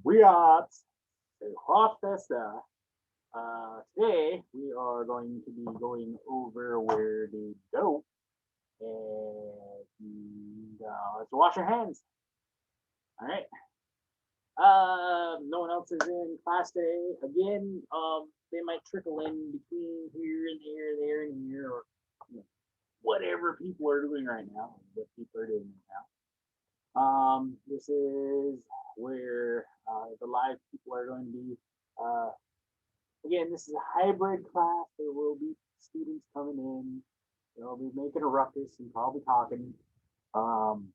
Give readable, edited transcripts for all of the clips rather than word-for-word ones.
We are hot Festa. Today we are going to be going over where to go and let's wash our hands. All right. No one else is in class today. Again, they might trickle in between here and there and here, or you know, whatever people are doing right now. What people are doing right now. This is where the live people are going to be. Uh, Again, this is a hybrid class. There will be students coming in. They'll be making a ruckus and probably talking. Um,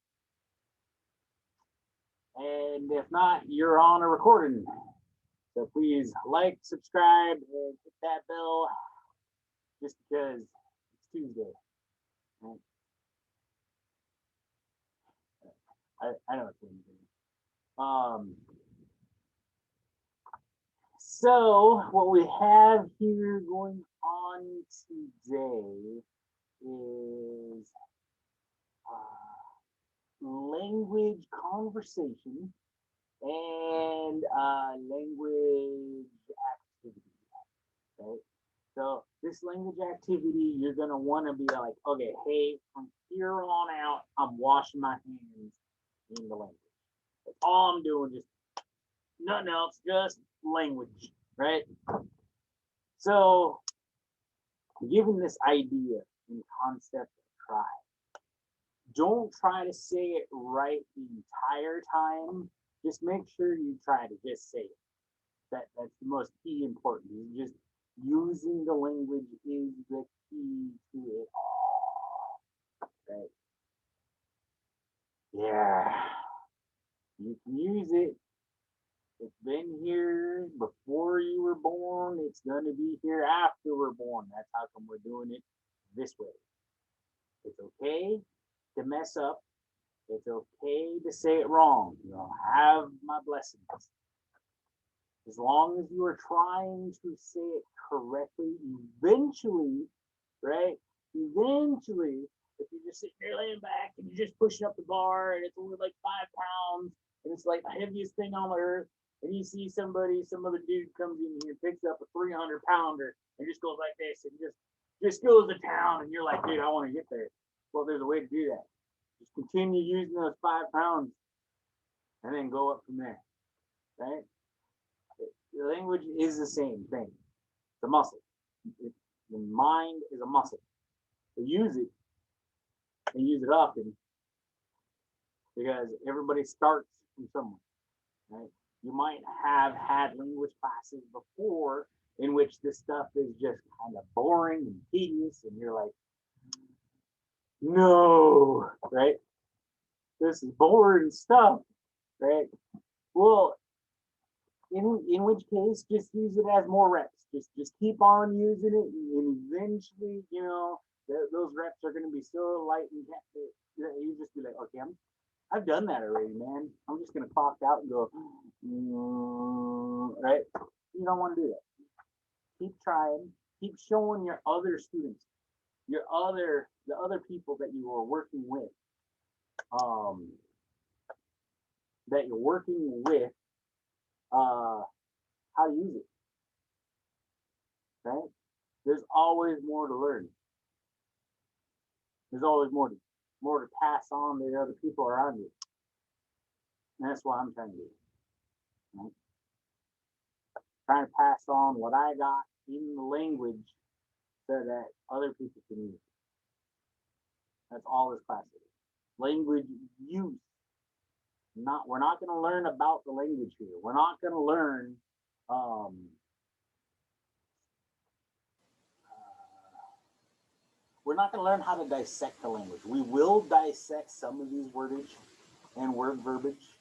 and if not, you're on a recording. So please like, subscribe, and hit that bell just because it's Tuesday. Right? I know it's Wednesday. So what we have here going on today is language conversation and language activity. Right? So this language activity, you're gonna want to be like, okay, hey, from here on out, I'm washing my hands in the language. That's all I'm doing, just nothing else, just language, right? So, given this idea and concept of try, don't try to say it right the entire time. Just make sure you try to just say it. That's the most key important. Just using the language is the key to it all. Right? Yeah. You can use it. It's been here before you were born. It's going to be here after we're born. That's how come we're doing it this way. It's okay to mess up. It's okay to say it wrong. You'll have my blessings. As long as you are trying to say it correctly, eventually, right? Eventually, if you're just sitting there laying back and you're just pushing up the bar and it's only like 5 pounds and it's like the heaviest thing on the earth, and you see somebody, some other dude comes in here, picks up a 300-pounder and just goes like this and just goes to town, and you're like, dude, I want to get there. Well, there's a way to do that. Just continue using those 5 pounds and then go up from there, right? The language is the same thing. It's a muscle. The mind is a muscle. So use it and use it often because everybody starts from somewhere, right? You might have had language classes before in which this stuff is just kind of boring and tedious, and you're like, no, right? This is boring stuff, right? Well, in which case, just use it as more reps. Just keep on using it, and eventually, those reps are going to be so light and you just be like, okay, I've done that already, man. I'm just going to clock out and go, right? You don't want to do that. Keep trying. Keep showing your other students, the other people that you are working with, um, that you're working with, how to use it. Right? There's always more to learn. There's always more to pass on to the other people around you. And that's what I'm trying to do. Right? Trying to pass on what I got in the language so that other people can use it. That's all this class is. Language use. We're not going to learn about the language here. We're not going to learn um, we're not going to learn how to dissect the language. We will dissect some of these wordage and word verbiage,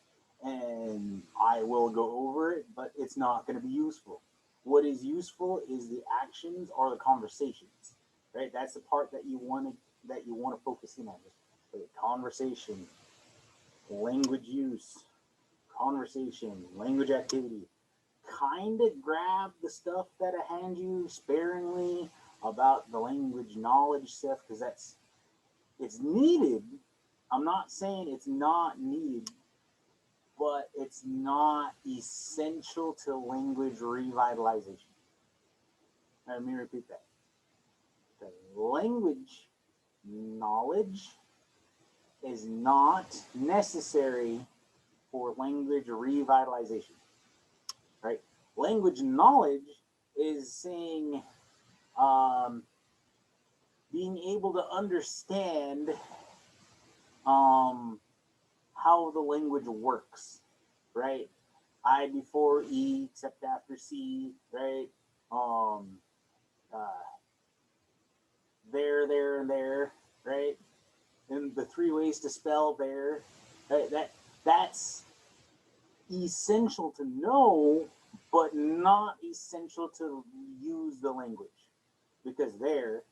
and I will go over it, but it's not going to be useful. What is useful is the actions or the conversations, right? That's the part that you want to focus in on. Just conversation, language use, conversation, language activity. Kind of grab the stuff that I hand you sparingly about the language knowledge stuff because it's needed. I'm not saying it's not needed, but it's not essential to language revitalization. Let me repeat that. The language knowledge is not necessary for language revitalization, right? Language knowledge is saying um, being able to understand um, how the language works, right? I before E except after C, right? Um, uh, and there, right? And the three ways to spell there, right? That's essential to know, but not essential to use the language, because there,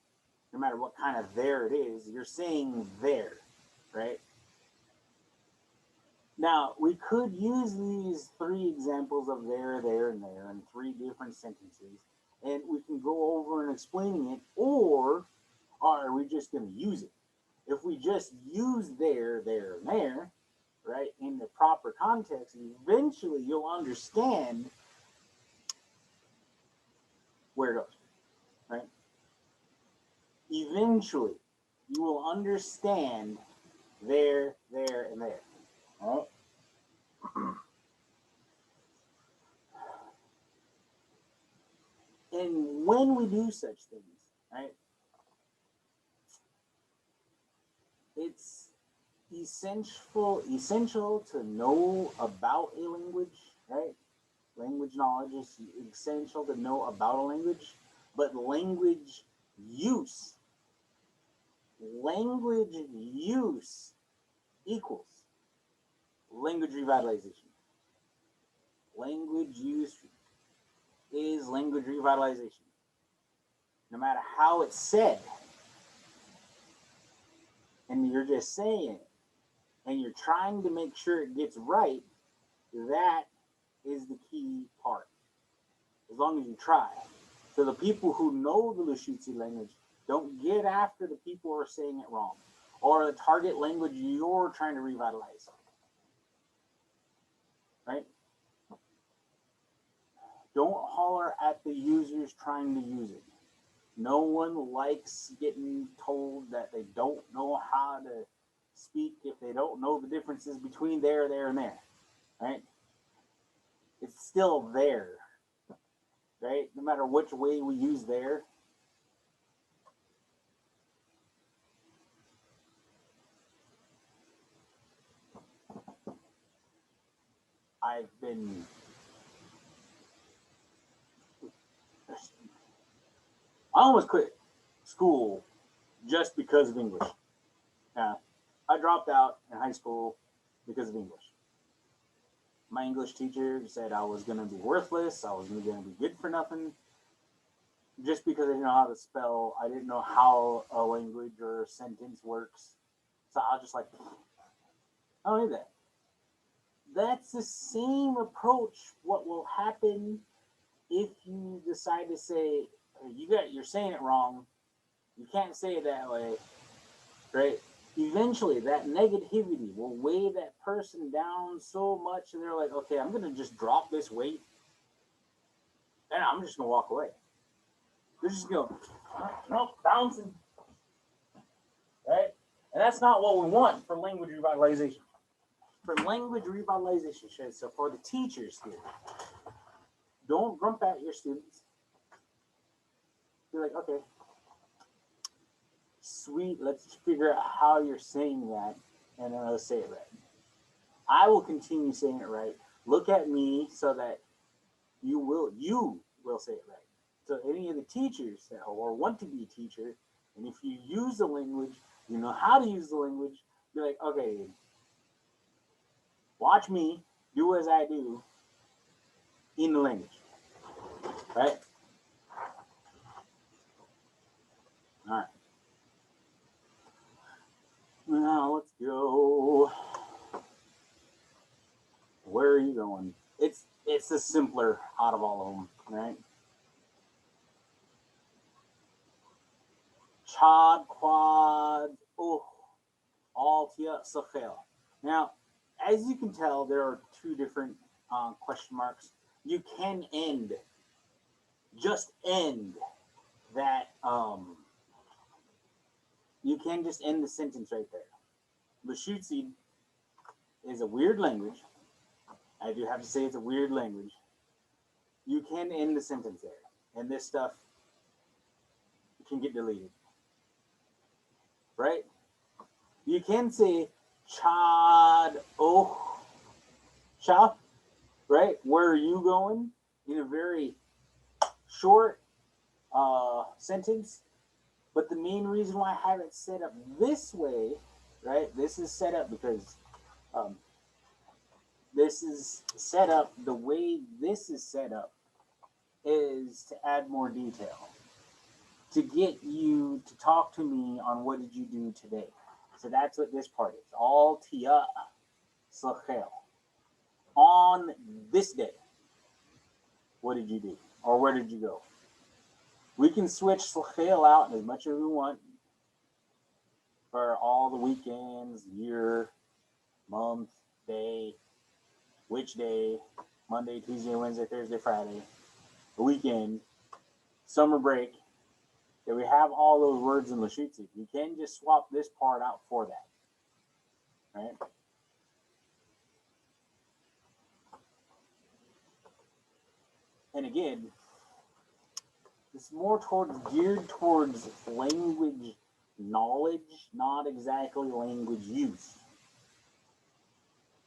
no matter what kind of there it is, you're saying there, right? Now, we could use these three examples of there, and there in three different sentences, and we can go over and explaining it, or are we just going to use it? If we just use there, and there, right, in the proper context, eventually you'll understand where it goes, right? Eventually, you will understand there, and there. All right? And when we do such things, right, it's essential to know about a language, right? Language knowledge is essential to know about a language, but use, language use equals language revitalization. Language use is language revitalization. No matter how it's said, and you're just saying it, and you're trying to make sure it gets right, that is the key part. As long as you try. So the people who know the Lushootseed language don't get after the people who are saying it wrong, or the target language you're trying to revitalize. Right? Don't holler at the users trying to use it. No one likes getting told that they don't know how to speak if they don't know the differences between there, and there. Right? It's still there. Right? No matter which way we use there. I've been I almost quit school just because of English. Yeah, I dropped out in high school because of English. My English teacher said I was going to be worthless. I was going to be good for nothing. Just because I didn't know how to spell, I didn't know how a language or a sentence works. So I was just like, I don't need that. That's the same approach. What will happen if you decide to say, you're saying it wrong. You can't say it that way, right? Eventually, that negativity will weigh that person down so much, and they're like, okay, I'm going to just drop this weight, and I'm just going to walk away. They're just going, nope, bouncing, right? And that's not what we want for language revitalization. For language revitalization, so for the teachers here, don't grump at your students. Be like, okay, sweet, let's figure out how you're saying that, and then let's say it right. I will continue saying it right. Look at me so that you will say it right. So any of the teachers that or want to be a teacher, and if you use the language, you know how to use the language, be like, okay, watch me do as I do in the language. Right? All right. Now let's go. Where are you going? It's the simpler out of all of them, right? Chad, quad, oh, altia, safel. Now, as you can tell, there are two different question marks. You can just end that. You can just end the sentence right there. Lushootseed is a weird language. I do have to say it's a weird language. You can end the sentence there, and this stuff can get deleted, right? You can say chad oh cha, right? Where are you going? In a very short sentence. But the main reason why I have it set up this way, right? This is set up because this is set up the way this is set up is to add more detail, to get you to talk to me on what did you do today. So that's what this part is. All tia slachel. On this day, what did you do? Or where did you go? We can switch slachel out as much as we want for all the weekends, year, month, day, which day, Monday, Tuesday, Wednesday, Thursday, Friday, the weekend, summer break. That we have all those words in Lushootseed. You can just swap this part out for that, right? And again, it's more geared towards language knowledge, not exactly language use.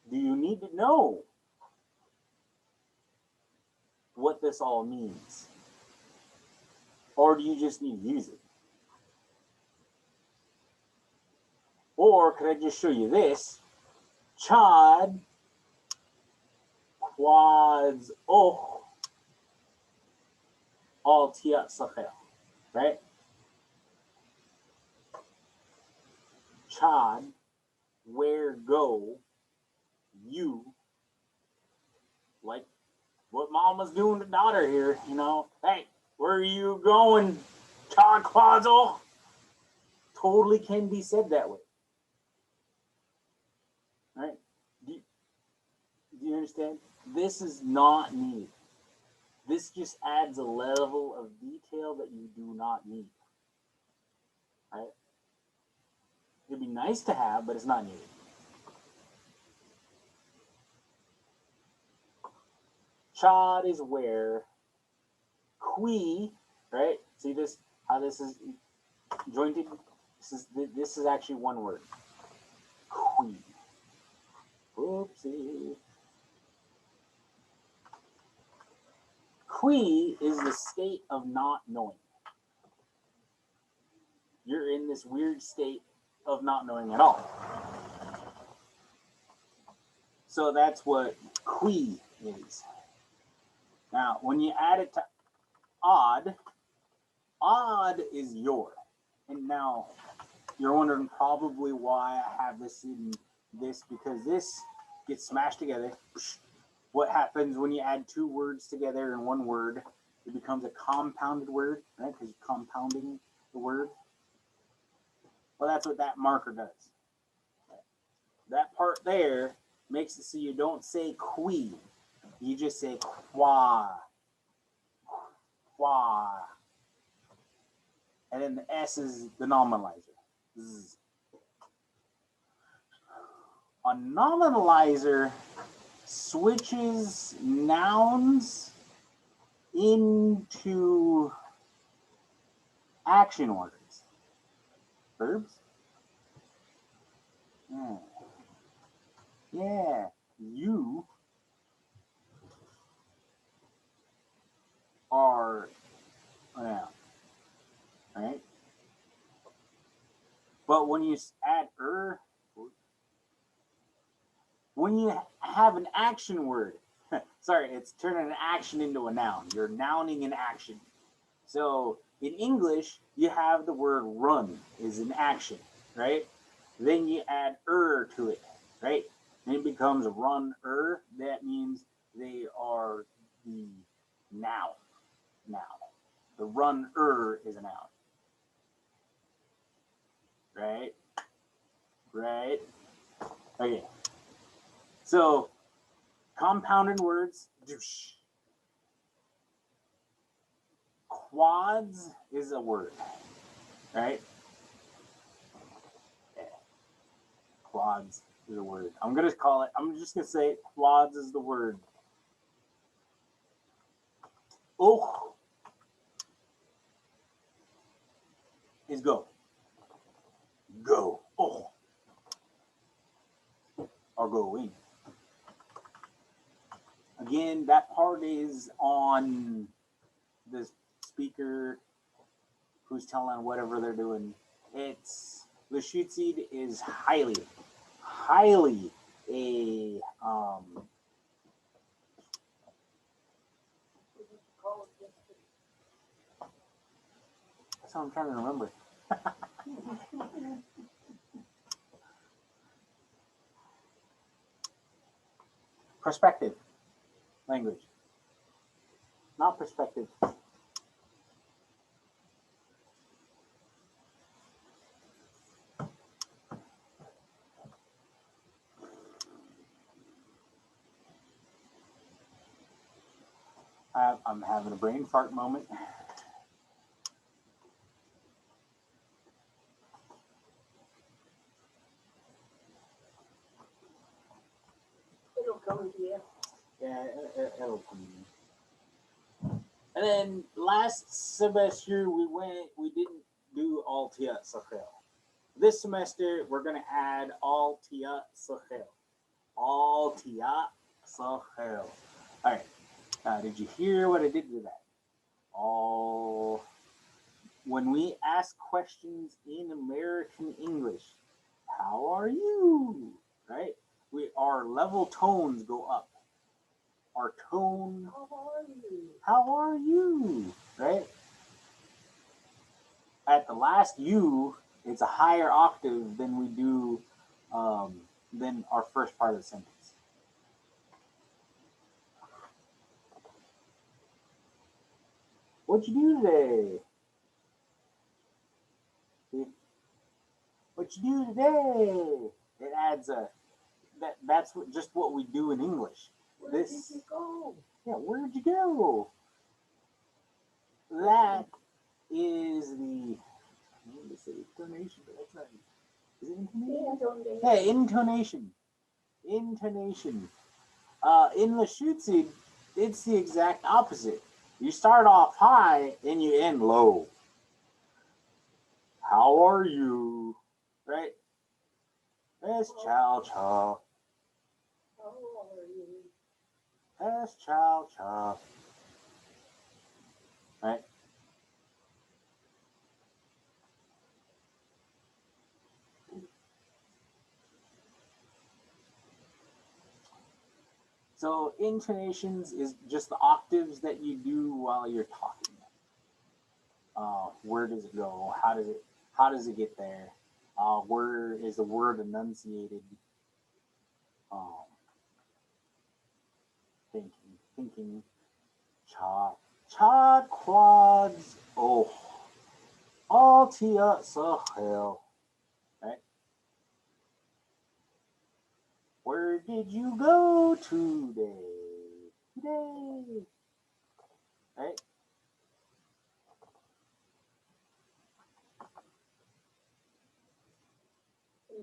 Do you need to know what this all means? Or do you just need to use it? Or could I just show you this? Chad quads oh all tiat sachel, right? Chad, where go you, like what mama's doing to daughter here, you know? Hey, where are you going? Chad quads oh. Totally can be said that way. Right? Do you understand? This is not needed. This just adds a level of detail that you do not need. Right? It'd be nice to have, but it's not needed. Chad is where. Qui, right? See this? How this is jointed? This is actually one word. Qui. Oopsie. Qui is the state of not knowing. You're in this weird state of not knowing at all. So that's what qui is. Now, when you add it to odd is your. And now you're wondering probably why I have this in this, because this gets smashed together. What happens when you add two words together in one word? It becomes a compounded word, right? Because you're compounding the word. Well, that's what that marker does. That part there makes it so you don't say qui. You just say qua. Qua. And then the S is the nominalizer. Z. A nominalizer switches nouns into action words. Verbs? Yeah. You are a noun. Right? But when you add when you have an action word, sorry, it's turning an action into a noun. You're nouning an action. So in English, you have the word run is an action, right? Then you add to it, right? And it becomes run That means they are the noun. Now, the run is a noun. Right? Right? Okay. So Compounded words. Douche. Quads is a word, right? Yeah. Quads is a word. I'm gonna call it. I'm just gonna say quads is the word. Oh, is go. Go. Oh, or going. Again, that part is on the speaker who's telling whatever they're doing. It's Lushootseed is highly a that's what I'm trying to remember. Perspective language, not perspective. I'm having a brain fart moment. It'll come to you. Yeah, it'll come to me. And then last semester we didn't do Altia Sahel. This semester we're gonna add Altia Sahel. Altia Sahel. All right. Did you hear what I did with that? All when we ask questions in American English, how are you? Right? Our level tones go up. Our tone. How are you? How are you? Right? At the last U, it's a higher octave than we do than our first part of the sentence. What you do today? What you do today? It adds a that's just what we do in English. Where did you go? Yeah, where'd you go? That is the I want to say intonation, but that's not. Is it intonation? Yeah, intonation. Intonation. In Lushootseed, it's the exact opposite. You start off high and you end low. How are you? Right? It's chow chow. How are you? It's chow chow. Right? So intonations is just the octaves that you do while you're talking. Where does it go? How does it get there? Where is the word enunciated? Um, thinking. Cha quads. Oh, Altia Sahel. Right? Where did you go today? Today. Right?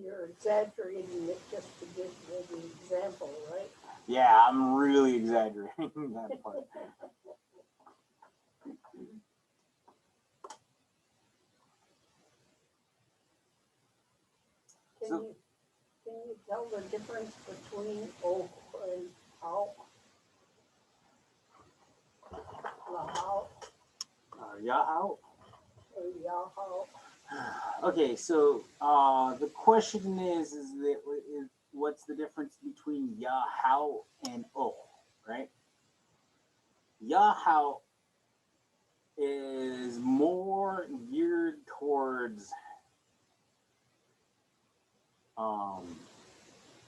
You're exaggerating it just to give an example, right? Yeah, I'm really exaggerating that part. Can you tell the difference between oh and how? Lahao Yahoo. or Yahao? Okay, so the question is what's the difference between Yahoo and oh, right? Yahoo is more geared towards um,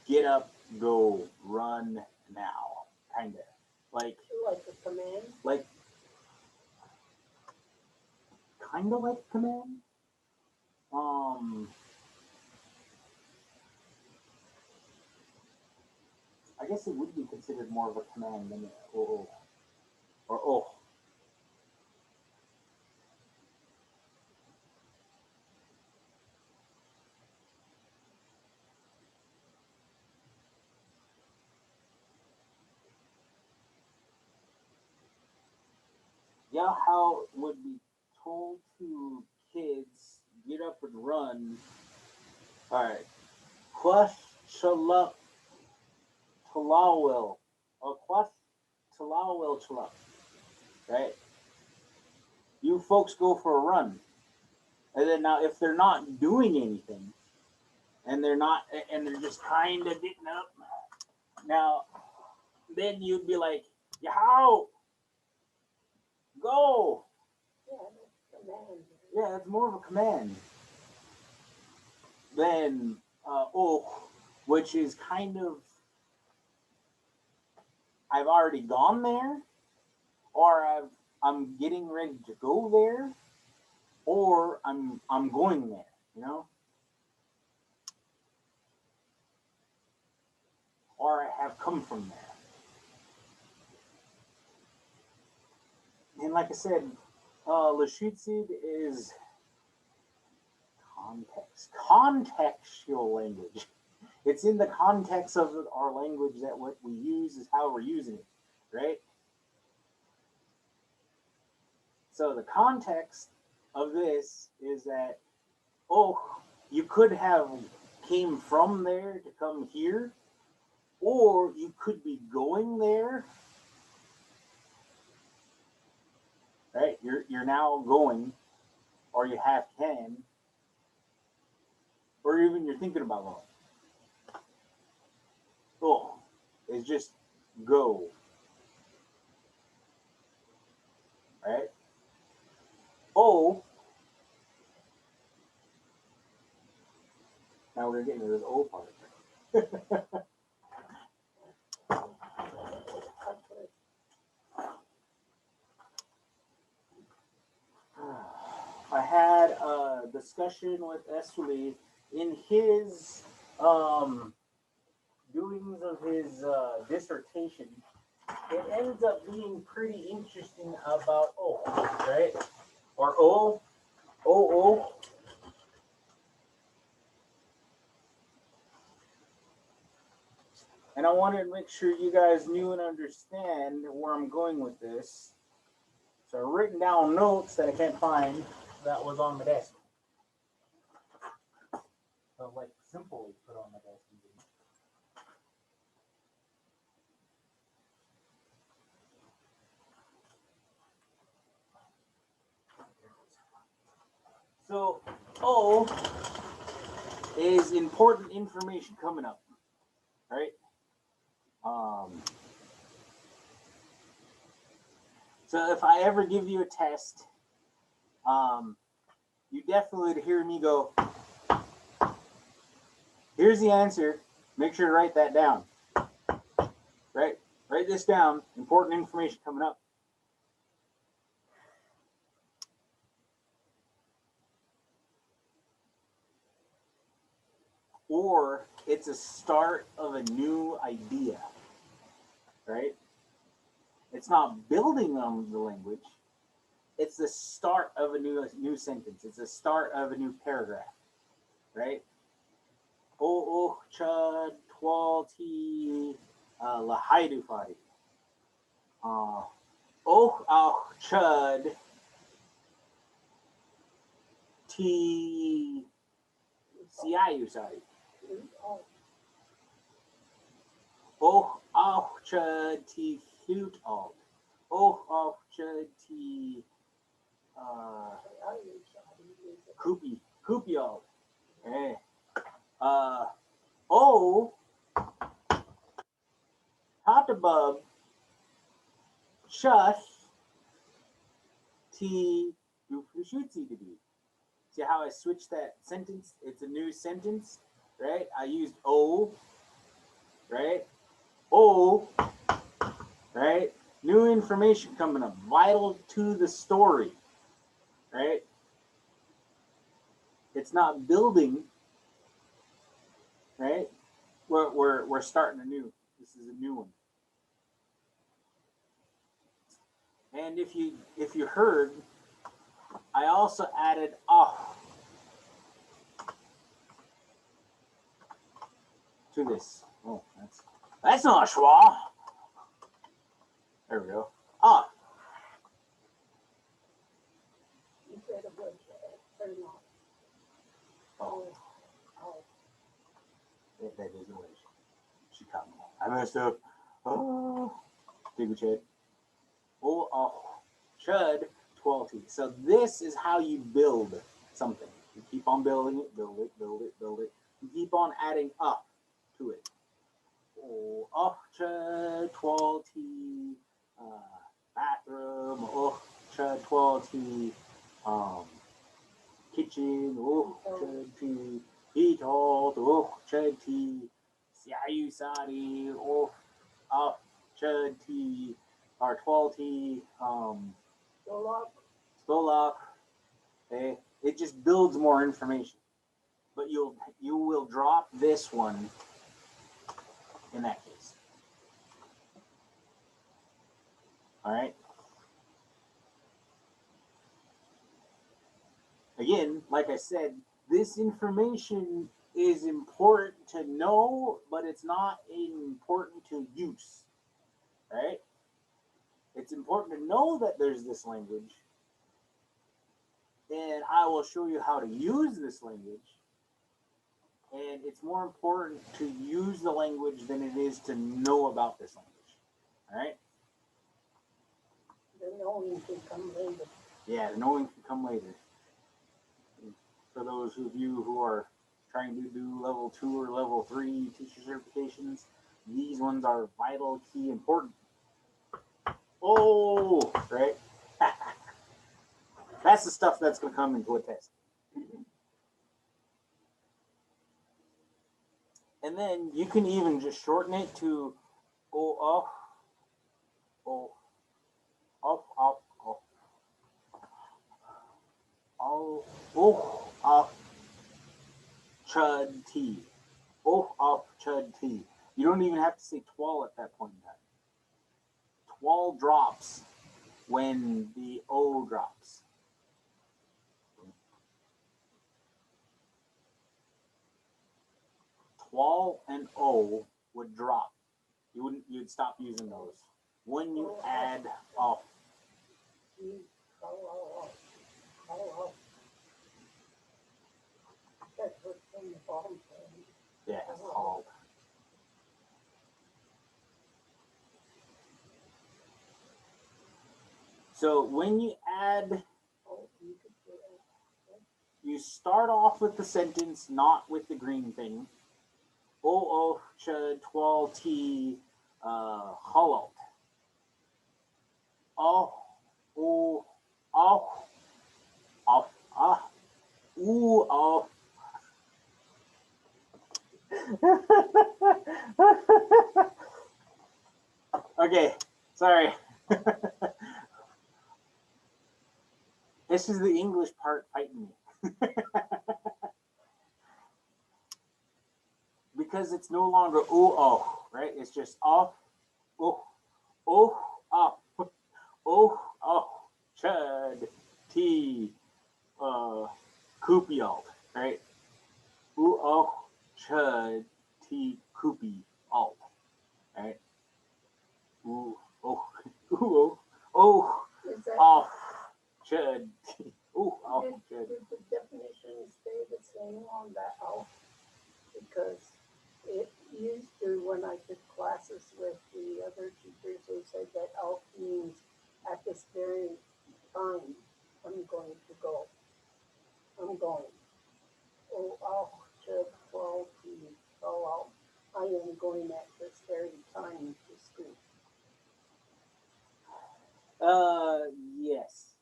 get up, go, run now, kind of like a command. Like kind of like command. I I guess it would be considered more of a command than oh or oh. Yeah, how it would be told to kids get up and run. All right, Quash Chaluk Talawil or Quash Talawil Chaluk. Right, you folks go for a run, and then now if they're not doing anything and they're not and they're just kind of getting up, now then you'd be like, "Yow, go!" Yeah, that's command. Yeah, it's more of a command than oh, which is kind of I've already gone there, or I'm getting ready to go there, or I'm going there. You know, or I have come from there. And like I said, Lushootseed is contextual language. It's in the context of our language that what we use is how we're using it, right? So the context of this is that oh, you could have came from there to come here, or you could be going there, right? You're now going, or you have can, or even you're thinking about going. Oh, it's just go, right? Oh, now we're getting to this O part. I had a discussion with Esuli in his doings of his dissertation. It ends up being pretty interesting about O, right? Or O. And I wanted to make sure you guys knew and understand where I'm going with this. So I've written down notes that I can't find that was on the desk. So like simply put on the desk. So O is important information coming up, right? Um, so if I ever give you a test, you definitely hear me go, here's the answer. Make sure to write that down. Right? Write this down. Important information coming up. Or it's a start of a new idea. Right? It's not building on the language. It's the start of a new sentence. It's the start of a new paragraph. Right? O chad twal ti lahaidu fadi. Chud T CIU side. Chud T flute alt. Chud T Koopy alt. Hey. O Hatabub Shush T Lushootseed to be. See how I switched that sentence? It's a new sentence, right? I used O, right? O, right? New information coming up, vital to the story, right? It's not building, right? We're starting anew. This is is a new one. And if you heard, I also added to this. Oh, that's not a schwa. There we go. You said it was or not. Oh. That is a wedge. She caught me. I messed up. Oh, Diggle Chud. Chud 12 teeth. So this is how you build something. You keep on building it, build it, build it, build it. You keep on adding up to it. Chud 12 teeth. Bathroom. Chud 12 teeth. Kitchen. Chud teeth. Heat Chud teeth. Xiaoyu Sadi. Chud teeth. Or 12 teeth. Stolok. Okay, it just builds more information, but you will drop this one in that case. All right. Again, like I said, this information is important to know, but it's not important to use. Right? It's important to know that there's this language. And I will show you how to use this language. And it's more important to use the language than it is to know about this language. All right? The knowing can come later. Yeah, the knowing can come later. For those of you who are trying to do level 2 or level 3 teacher certifications, these ones are vital, key, important. Right? That's the stuff that's going to come into a test. And then you can even just shorten it to chud t. Chud t. You don't even have to say twal at that point in time. Twal drops when the O drops. Twal and O would drop. You'd stop using those. When you add off. That's what's in the bottom. Yeah, it's called. So when you add, you start off with the sentence, not with the green thing. Chud 12 hollow. Okay, sorry. This is the English part fighting me. Because it's no longer right? It's just chud, t, koopy alt, right? Chud, t, koopy alt, right? Chud, t, Did the definition stay the same on that alt? Because it used to, when I took classes with the other teachers, they said that alt means at this very time, I'm going to go. I'm going. Chud 12 out. I am going at this very time to school. Yes.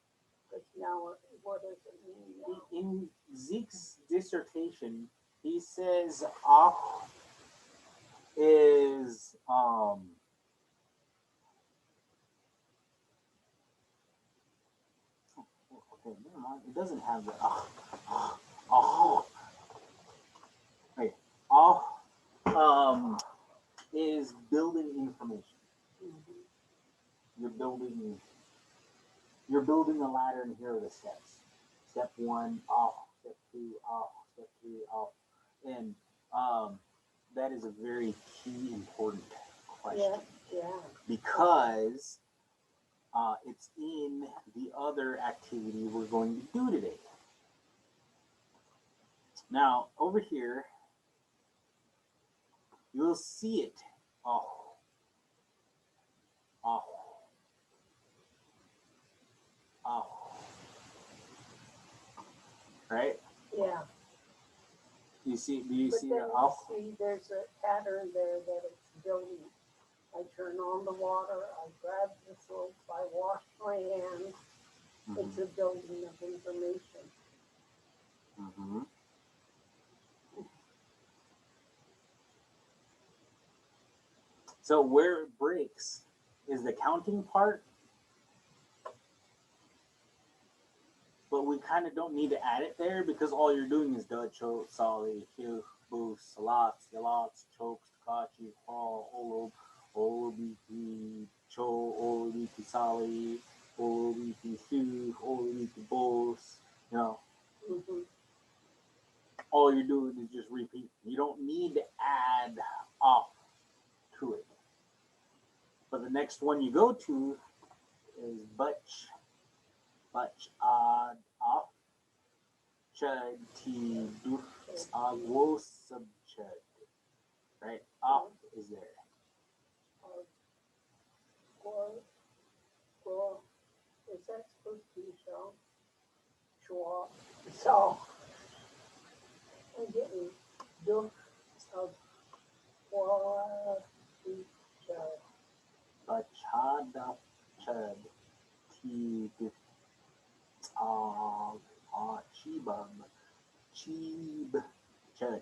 But now, what does it mean now? In Zeke's dissertation, he says is okay, never mind. It doesn't have the okay. is building information. Mhm. You're building you're building a ladder, and here are the steps. Step one, off. Step two, off. Step three, off. And that is a very key, important question Yeah. because it's in the other activity we're going to do today. Now, over here, you'll see it. Oh, oh, oh. Right? Yeah. You see? Do you But see then the you oh? see there's a pattern there that it's building. I turn on the water, I grab the soap, I wash my hands. It's a building of information. Mm-hmm. So where it breaks is the counting part, but we kind of don't need to add it there because all you're doing is da, cho, sali, hiu, boost, salats, yalats, chokes, kachi, hall, olo, olobiki, cho, olobiki, sali, olobiki, hiu, olobiki, boost. You know, Mm-hmm. all you're doing is just repeat. You don't need to add off to it. But the next one you go to is butch, odd, off, chud, ti, duf, agwo, sub, chud. Right? Off is there. Well, is that supposed to be show? Chua. So I'm getting duck of Bachada, chud, ti, duf, ag, chibub, cheeb, chud.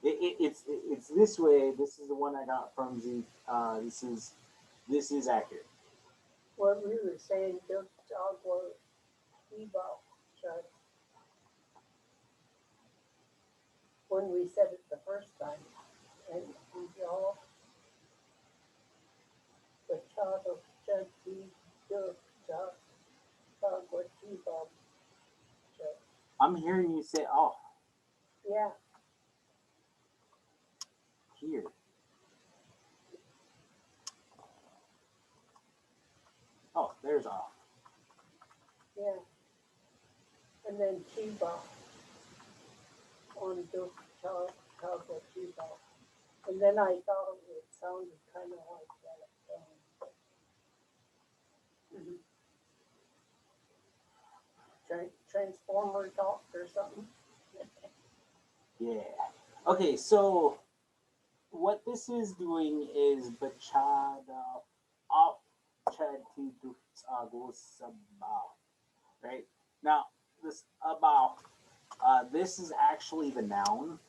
It's this way. This is the one I got from Zeke. This is accurate. what we were saying, duck dog was Ebo. When we said it the first time, and y'all, the child of Chuddy, duck dog was Ebo. I'm hearing you say off Yeah. here. Oh, there's off. Yeah. And then Chiba on Duke Chiba Chiba. And then I thought it sounded kind of like that. Mm-hmm. Transformer talk or something. Yeah. Okay, so what this is doing is bachada off chad to agos about. Right? Now this about this is actually the noun.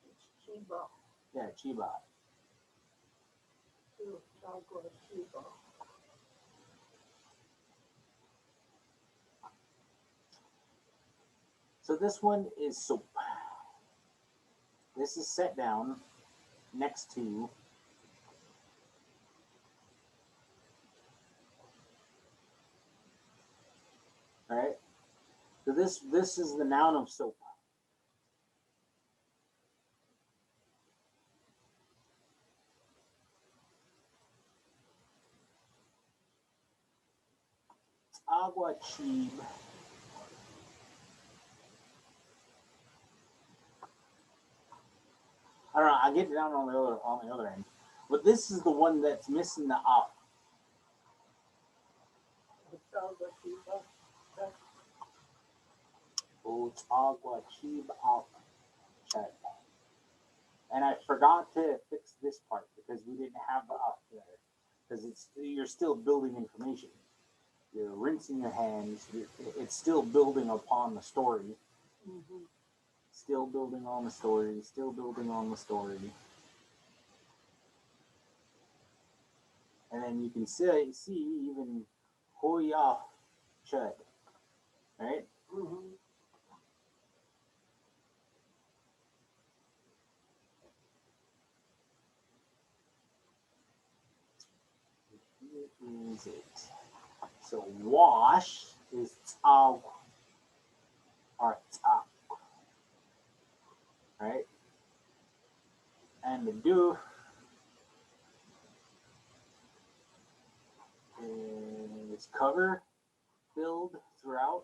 It's Chiba. Yeah, chiba. Duke Chiba. So this one is soap. This is set down next to right. So this is the noun of soap. Agua cheeb. I don't know. I get it down on the other end, but this is the one that's missing the off. It's Agua Chiba. Oh, it's agua cheeb off check. And I forgot to fix this part because we didn't have the off there because you're still building information. You're rinsing your hands. It's still building upon the story. Mm-hmm. Still building on the story. Still building on the story. And then you can see even Hoya Chud, right? Mm-hmm. is it? So wash is tau or tau, right? And the do is cover, filled throughout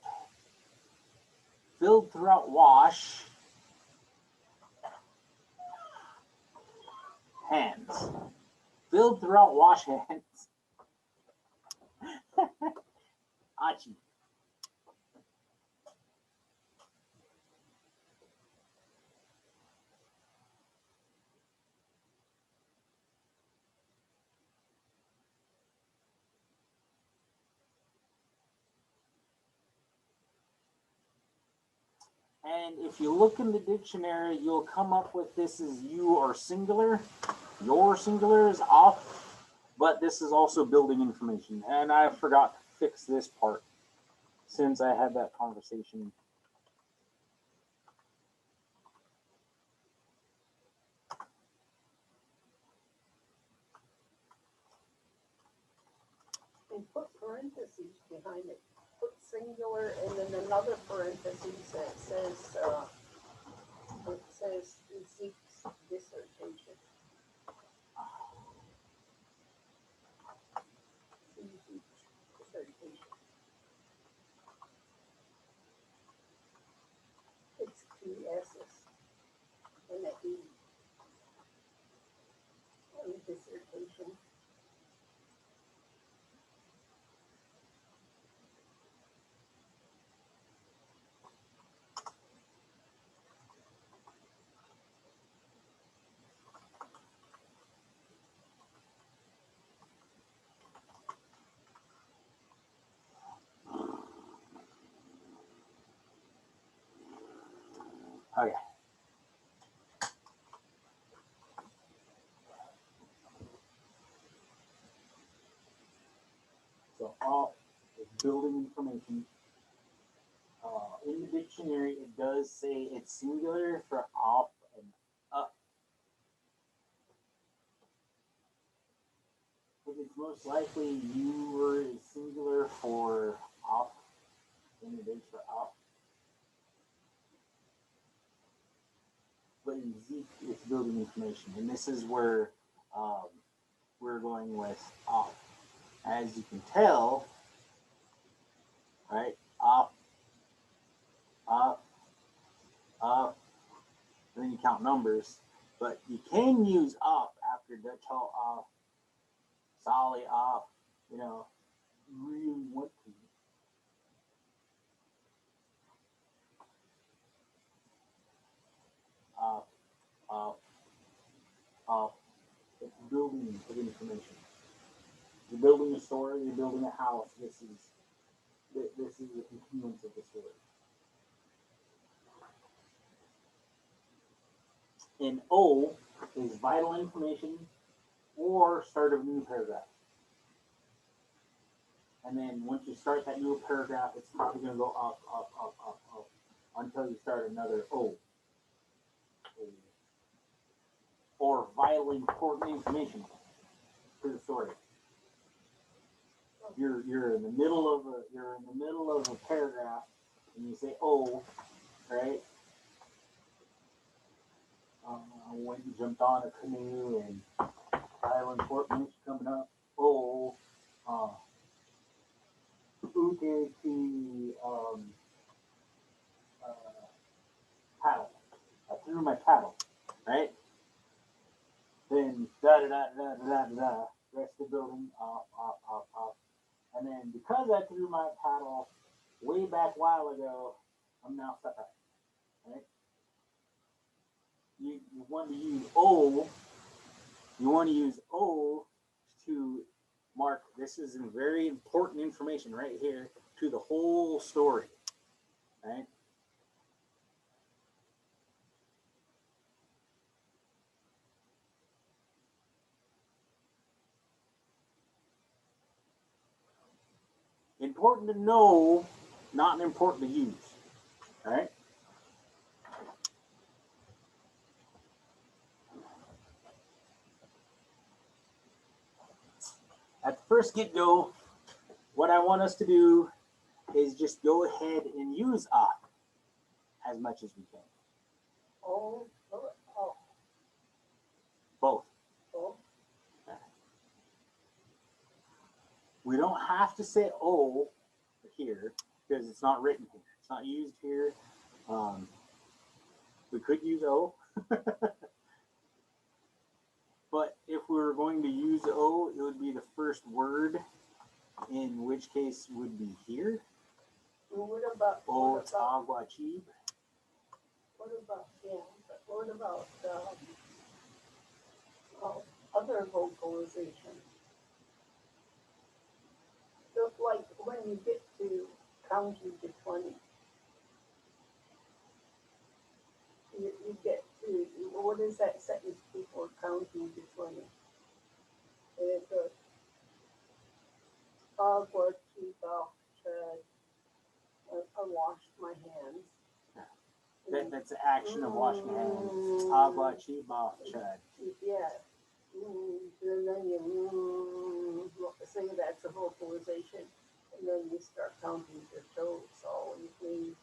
wash, hands. Filled throughout wash hands. Achi. And if you look in the dictionary, you'll come up with this as you are singular. Your singular is off, but this is also building information. And I forgot to fix this part since I had that conversation. And put parentheses behind it. Put singular and then another parentheses that says, it says Zeke's dissertation. Zeke's dissertation. It's two S's and an E. And dissertation. Okay. So off is building information. In the dictionary, it does say it's singular for off and up. But it's most likely you were singular for off than it is for off. But in Zeke, it's building information. And this is where we're going with off. As you can tell, right? Off, up, up, and then you count numbers. But you can use up after Dutch Hall off, Solly off, you know, really want to. Up, up, up. It's building of information. You're building a story, you're building a house. This is the continuance of the story. And O is vital information or start of a new paragraph. And then once you start that new paragraph, it's probably going to go up, up, up, up, up until you start another O. Or vital important information for the story. You're in the middle of a paragraph and you say O, right? When you jumped on a canoe and vital important coming up. O, uke the paddle. I threw my paddle, right? Then da da da da da da da. Rest of the building off. And then because I threw my paddle way back a while ago, I'm now stuck up. Right? You want to use O. You want to use O to mark this is very important information right here to the whole story. Right? Important to know, not important to use. All right. at the first get-go, what I want us to do is just go ahead and use as much as we can. Oh, Both. oh. We don't have to say O here because it's not written here. It's not used here. We could use O. But if we were going to use O, it would be the first word, in which case would be here. What about O Taguachib. What about other vocalization? So like when you get to counting to 20, you get to, what is that sentence before counting to 20? And it goes, Agua chiba, I washed my hands. That's the action of washing hands. Agua chiba chad. Yeah. And then you say that's a vocalization, and then you start counting your toes. So you clean.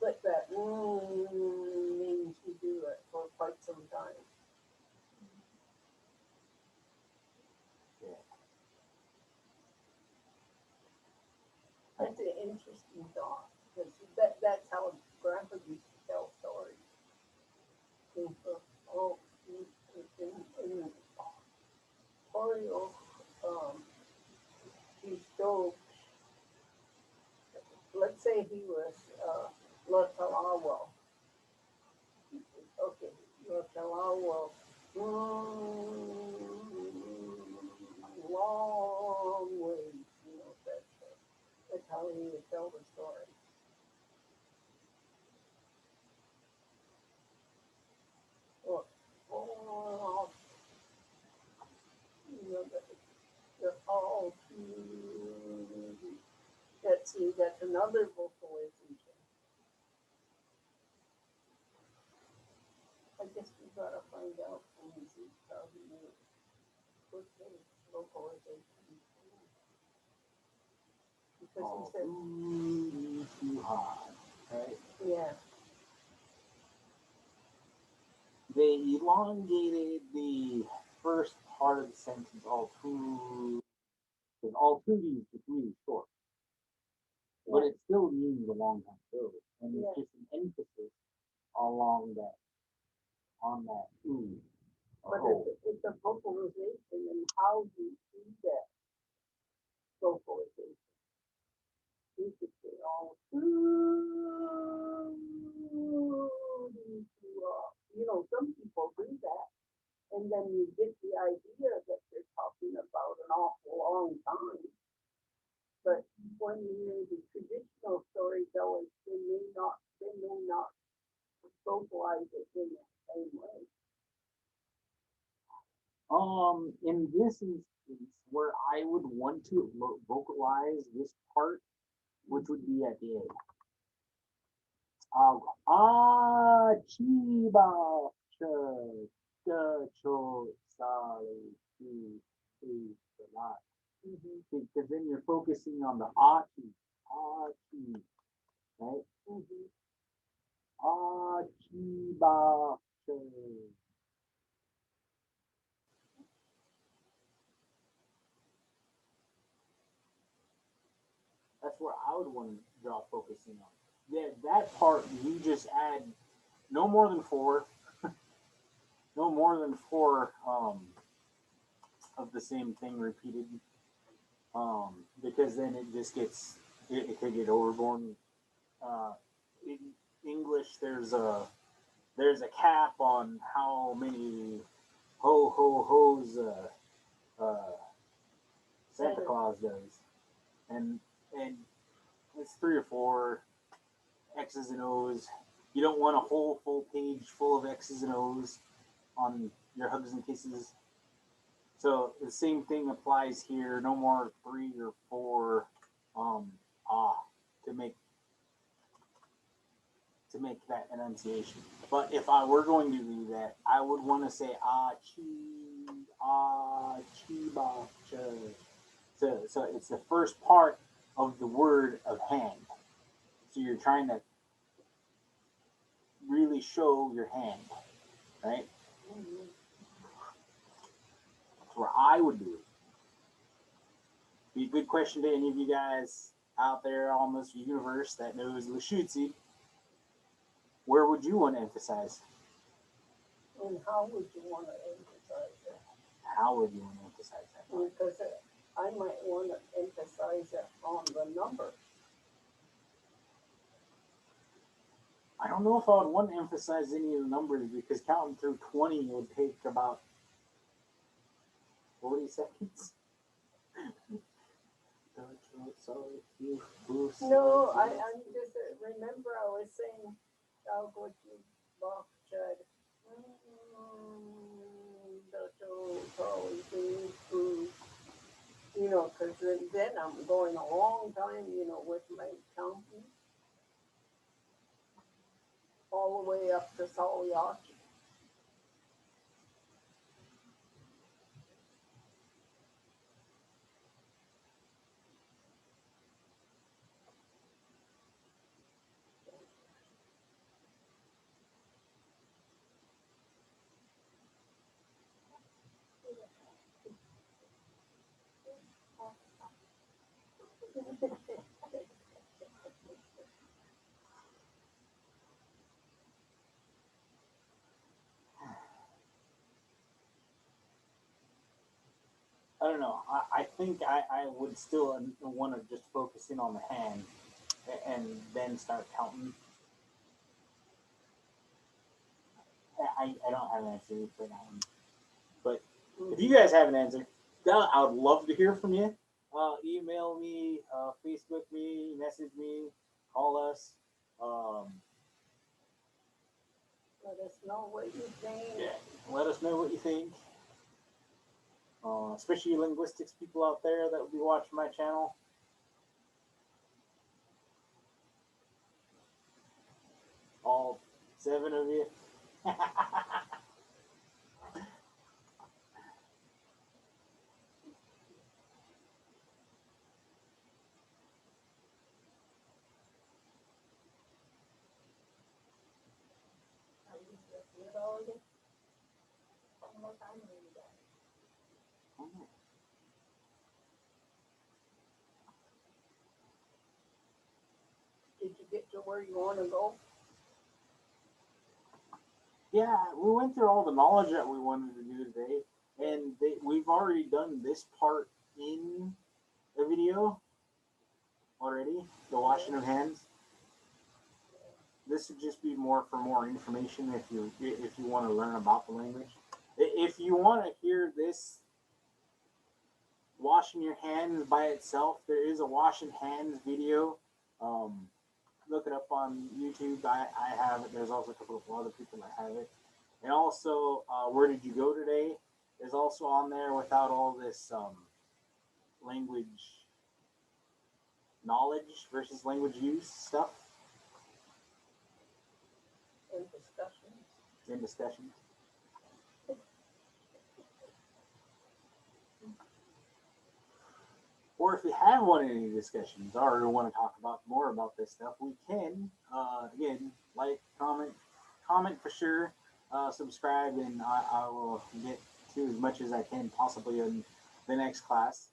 But that means you do it for quite some time. Yeah. That's an interesting thought, because that's how Grandpa used to tell stories. In Oreo, he stole, let's say he was Lushootseed. Okay, Lushootseed. Long ways, that's how he would tell the story. Or, oh, they're all too. That's another vocalization. I guess we gotta find out from Zeke how he put his vocalization. Because he said, Too hot, right? yeah. They elongated the first part of the sentence all too, because all two is just really short. But it still means a long time ago. And it's just an emphasis along that, on that ooh. But it's a vocalization, and how do you see that vocalization? You could say, oh, some people do that, and then you get the idea that they're talking about an awful long time. But when you hear the traditional storytellers, they may not vocalize it in that same way. In this instance, where I would want to vocalize this part, which would be at the end. Chiba cho sali because then you're focusing on the achi, right? Chiba. That's where I would want to draw focusing on. Yeah, that part you just add no more than four, no more than four of the same thing repeated, because then it just gets it could get overboard. In English, there's a cap on how many ho's Santa Claus does, and it's three or four X's and O's. You don't want a whole full page full of X's and O's on your hugs and kisses. So the same thing applies here. No more three or four to make that enunciation. But if I were going to do that, I would want to say chi chiba, so it's the first part of the word of hand. So you're trying to really show your hand, right? That's where I would do it. Be a good question to any of you guys out there on this universe that knows Lushootseed. Where would you want to emphasize? And how would you want to emphasize it? How would you want to emphasize that? Because I might want to emphasize it on the number. I don't know if I would want to emphasize any of the numbers because counting through 20 would take about 40 seconds. No, I'm just remember I was saying I'll go to Bach Chud. You know, because then I'm going a long time, you know, with my counting all the way up to Sawyaki. I don't know. I think I would still want to just focus in on the hand and then start counting. I don't have an answer for that one. But if you guys have an answer, I would love to hear from you. Email me, Facebook me, message me, call us. Let us know what you think. Yeah, let us know what you think. Especially linguistics people out there that will be watching my channel. All 7 of you. Did you get to where you want to go? Yeah, we went through all the knowledge that we wanted to do today, and we've already done this part in the video already, the washing of hands. This would just be more for more information if you want to learn about the language. If you want to hear this washing your hands by itself, there is a washing hands video. Look it up on YouTube. I have it. There's also a couple of other people that have it. And also, Where Did You Go Today is also on there without all this language knowledge versus language use stuff. In discussion. In discussion. Or if you have wanted any discussions or want to talk about more about this stuff, we can. Again, like, comment for sure. Subscribe, and I will get to as much as I can possibly in the next class.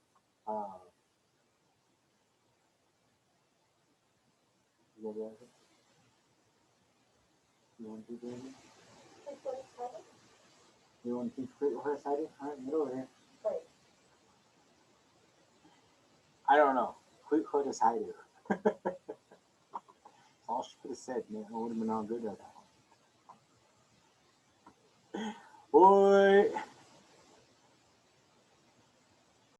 You want to keep doing it? You want to keep her-sided? All right, get over here. Right. I don't know. Quick hood is hiding. All she could have said, man. It would have been all good at that one. Boy.